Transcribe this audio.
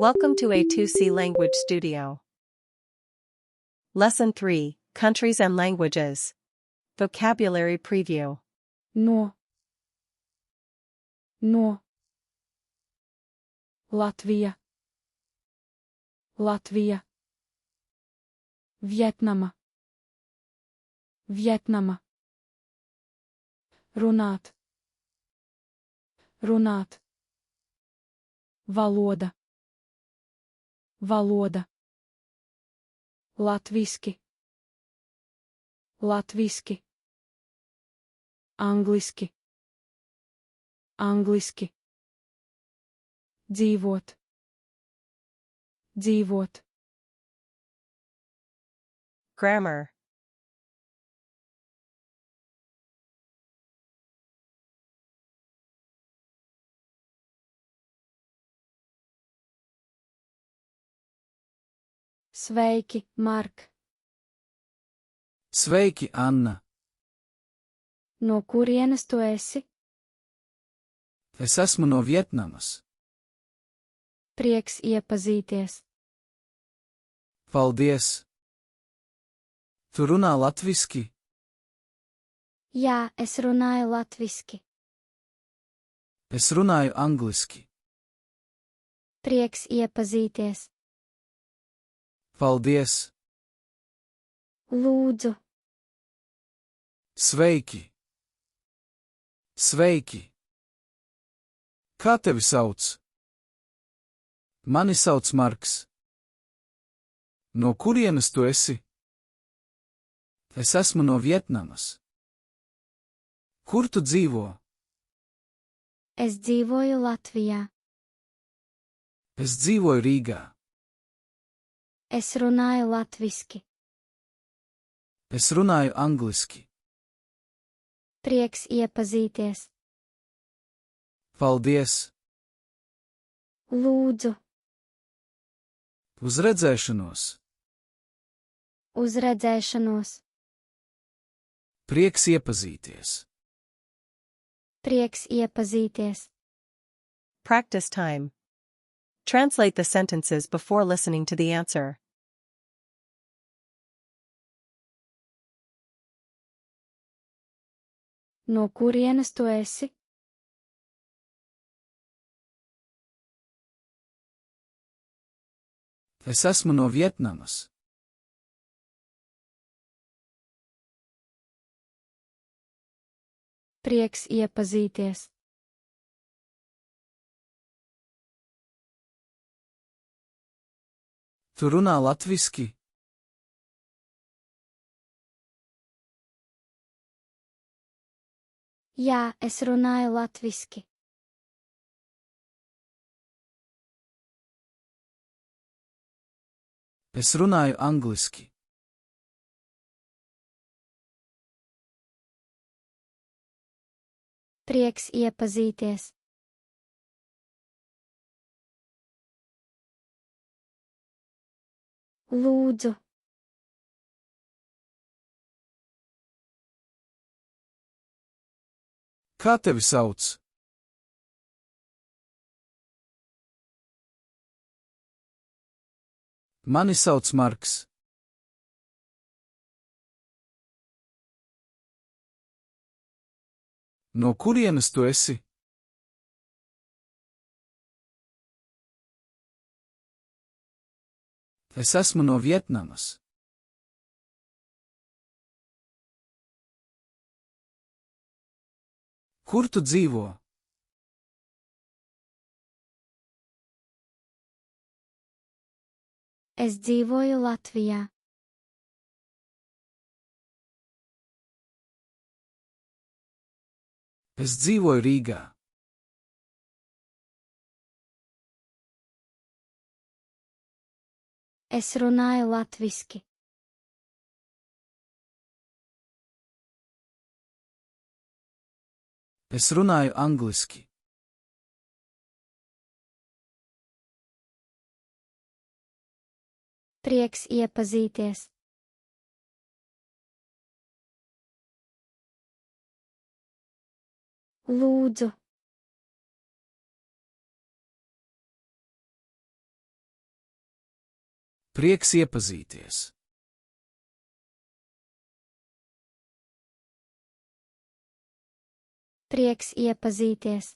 Welcome to A2C Language Studio. Lesson 3, Countries and Languages. Vocabulary Preview. No. Latvija. Vietnama. Runāt. Valoda. Latviski. Angliski. Dzīvot. Grammar. Sveiki, Mark. Sveiki, Anna! No kurienes tu esi? Es esmu no Vietnamas. Prieks iepazīties. Paldies! Tu runā latviski? Jā, es runāju latviski. Es runāju angliski. Prieks iepazīties. Paldies! Lūdzu. Sveiki! Kā tevi sauc? Mani sauc Marks. No kurienes tu esi? Es esmu no Vietnamas. Kur tu dzīvo? Es dzīvoju Latvijā. Es dzīvoju Rīgā. Es runāju latviski. Es runāju angliski. Prieks iepazīties. Paldies! Lūdzu. Uz redzēšanos! Uz redzēšanos. Prieks iepazīties! Prieks iepazīties. Practice time. Translate the sentences before listening to the answer. No kurienes tu esi? Es esmu no Vietnamas. Prieks iepazīties. Tu runā latviski? Jā, es runāju latviski. Es runāju angliski. Prieks iepazīties. Lūdzu. Kā tevi sauc? Mani sauc Marks. No kurienes tu esi? Es esmu no Vietnamas. Kur tu dzīvo? Es dzīvoju Latvijā. Es dzīvoju Rīgā. Es runāju latviski. Es runāju angliski. Prieks iepazīties. Lūdzu. Prieks iepazīties. Prieks iepazīties.